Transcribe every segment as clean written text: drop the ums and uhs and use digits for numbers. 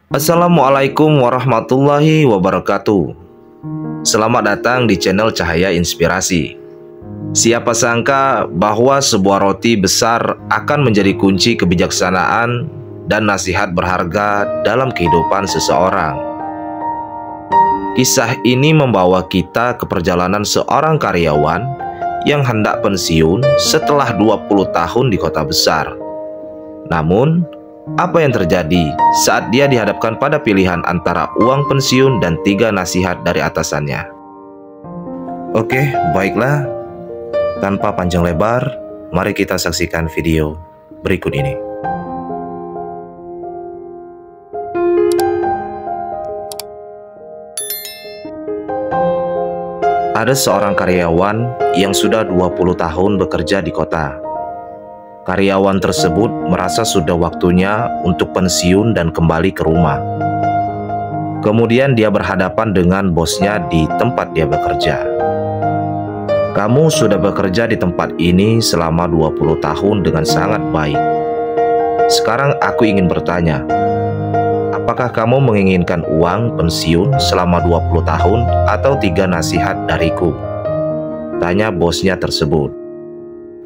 Assalamualaikum warahmatullahi wabarakatuh. Selamat datang di channel Cahaya Inspirasi. Siapa sangka bahwa sebuah roti besar akan menjadi kunci kebijaksanaan dan nasihat berharga dalam kehidupan seseorang. Kisah ini membawa kita ke perjalanan seorang karyawan yang hendak pensiun setelah 20 tahun di kota besar. Namun, apa yang terjadi saat dia dihadapkan pada pilihan antara uang pensiun dan 3 nasihat dari atasannya? Oke, baiklah. Tanpa panjang lebar, mari kita saksikan video berikut ini. Ada seorang karyawan yang sudah 20 tahun bekerja di kota. Karyawan tersebut merasa sudah waktunya untuk pensiun dan kembali ke rumah. Kemudian dia berhadapan dengan bosnya di tempat dia bekerja. "Kamu sudah bekerja di tempat ini selama 20 tahun dengan sangat baik. Sekarang aku ingin bertanya, apakah kamu menginginkan uang pensiun selama 20 tahun atau 3 nasihat dariku?" tanya bosnya tersebut.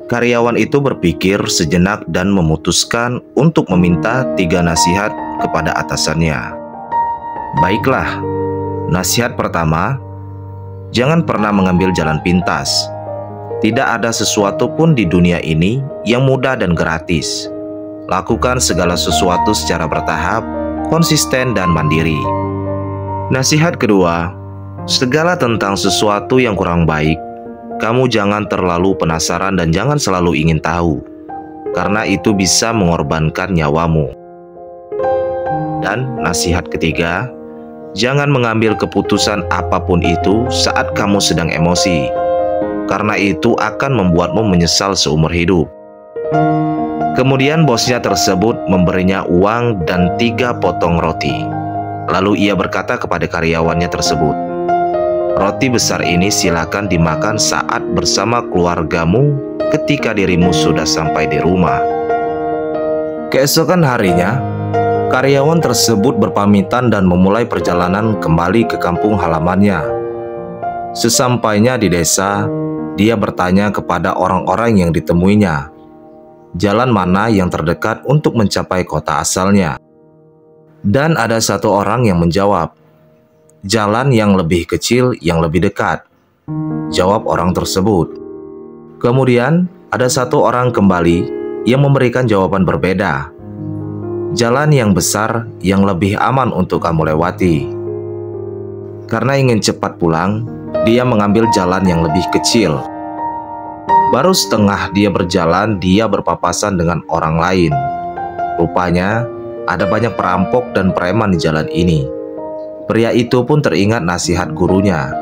Karyawan itu berpikir sejenak dan memutuskan untuk meminta 3 nasihat kepada atasannya. Baiklah, nasihat pertama, jangan pernah mengambil jalan pintas. Tidak ada sesuatu pun di dunia ini yang mudah dan gratis. Lakukan segala sesuatu secara bertahap, konsisten dan mandiri. Nasihat kedua, segala tentang sesuatu yang kurang baik, kamu jangan terlalu penasaran dan jangan selalu ingin tahu, karena itu bisa mengorbankan nyawamu. Dan nasihat ketiga, jangan mengambil keputusan apapun itu saat kamu sedang emosi, karena itu akan membuatmu menyesal seumur hidup. Kemudian bosnya tersebut memberinya uang dan 3 potong roti. Lalu ia berkata kepada karyawannya tersebut, "Roti besar ini silakan dimakan saat bersama keluargamu ketika dirimu sudah sampai di rumah." Keesokan harinya, karyawan tersebut berpamitan dan memulai perjalanan kembali ke kampung halamannya. Sesampainya di desa, dia bertanya kepada orang-orang yang ditemuinya, jalan mana yang terdekat untuk mencapai kota asalnya. Dan ada satu orang yang menjawab, "Jalan yang lebih kecil yang lebih dekat," jawab orang tersebut. Kemudian ada satu orang kembali yang memberikan jawaban berbeda, "Jalan yang besar yang lebih aman untuk kamu lewati." Karena ingin cepat pulang, dia mengambil jalan yang lebih kecil. Baru setengah dia berjalan, dia berpapasan dengan orang lain. Rupanya ada banyak perampok dan preman di jalan ini. Pria itu pun teringat nasihat gurunya.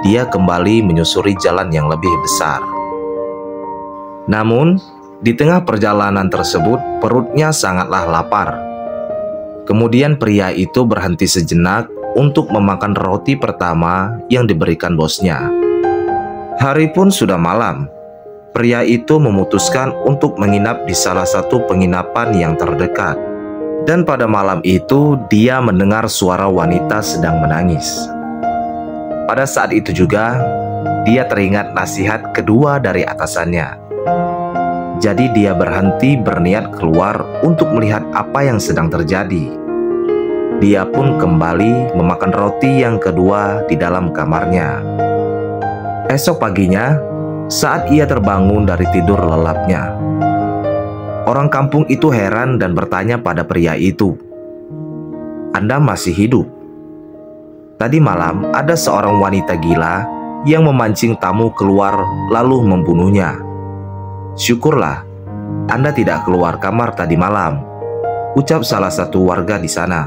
Dia kembali menyusuri jalan yang lebih besar. Namun, di tengah perjalanan tersebut, perutnya sangatlah lapar. Kemudian pria itu berhenti sejenak untuk memakan roti pertama yang diberikan bosnya. Hari pun sudah malam. Pria itu memutuskan untuk menginap di salah satu penginapan yang terdekat. Dan pada malam itu dia mendengar suara wanita sedang menangis. Pada saat itu juga dia teringat nasihat kedua dari atasannya. Jadi dia berhenti berniat keluar untuk melihat apa yang sedang terjadi. Dia pun kembali memakan roti yang kedua di dalam kamarnya. Esok paginya, saat ia terbangun dari tidur lelapnya, orang kampung itu heran dan bertanya pada pria itu, "Anda masih hidup? Tadi malam ada seorang wanita gila yang memancing tamu keluar lalu membunuhnya. Syukurlah Anda tidak keluar kamar tadi malam," ucap salah satu warga di sana.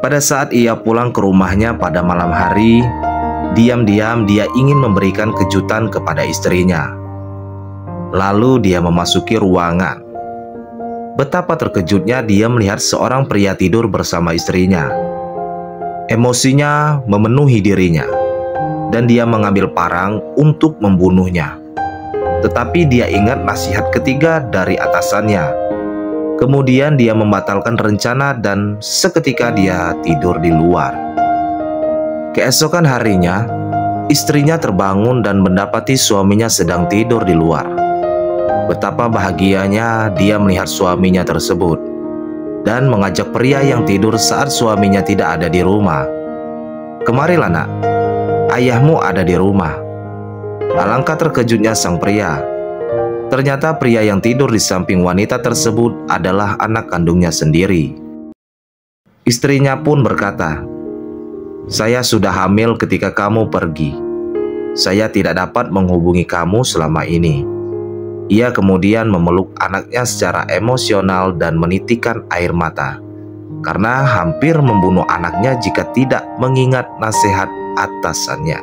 Pada saat ia pulang ke rumahnya pada malam hari, diam-diam dia ingin memberikan kejutan kepada istrinya. Lalu dia memasuki ruangan. Betapa terkejutnya dia melihat seorang pria tidur bersama istrinya. Emosinya memenuhi dirinya, dan dia mengambil parang untuk membunuhnya. Tetapi dia ingat nasihat ketiga dari atasannya. Kemudian dia membatalkan rencana dan seketika dia tidur di luar. Keesokan harinya, istrinya terbangun dan mendapati suaminya sedang tidur di luar. Betapa bahagianya dia melihat suaminya tersebut dan mengajak pria yang tidur saat suaminya tidak ada di rumah. "Kemarilah nak, ayahmu ada di rumah." Alangkah terkejutnya sang pria. Ternyata pria yang tidur di samping wanita tersebut adalah anak kandungnya sendiri. Istrinya pun berkata, "Saya sudah hamil ketika kamu pergi. Saya tidak dapat menghubungi kamu selama ini." Ia kemudian memeluk anaknya secara emosional dan menitikkan air mata, karena hampir membunuh anaknya jika tidak mengingat nasihat atasannya.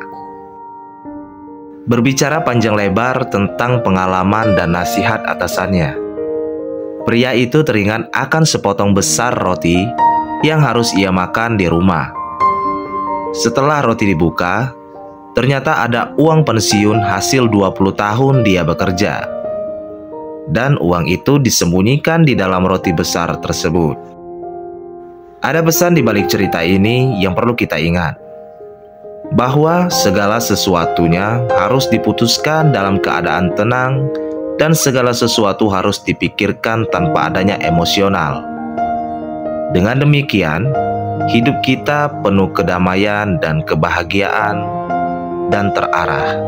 Berbicara panjang lebar tentang pengalaman dan nasihat atasannya, pria itu teringat akan sepotong besar roti yang harus ia makan di rumah. Setelah roti dibuka, ternyata ada uang pensiun hasil 20 tahun dia bekerja. Dan uang itu disembunyikan di dalam roti besar tersebut. Ada pesan di balik cerita ini yang perlu kita ingat, bahwa segala sesuatunya harus diputuskan dalam keadaan tenang dan segala sesuatu harus dipikirkan tanpa adanya emosional. Dengan demikian, hidup kita penuh kedamaian dan kebahagiaan dan terarah.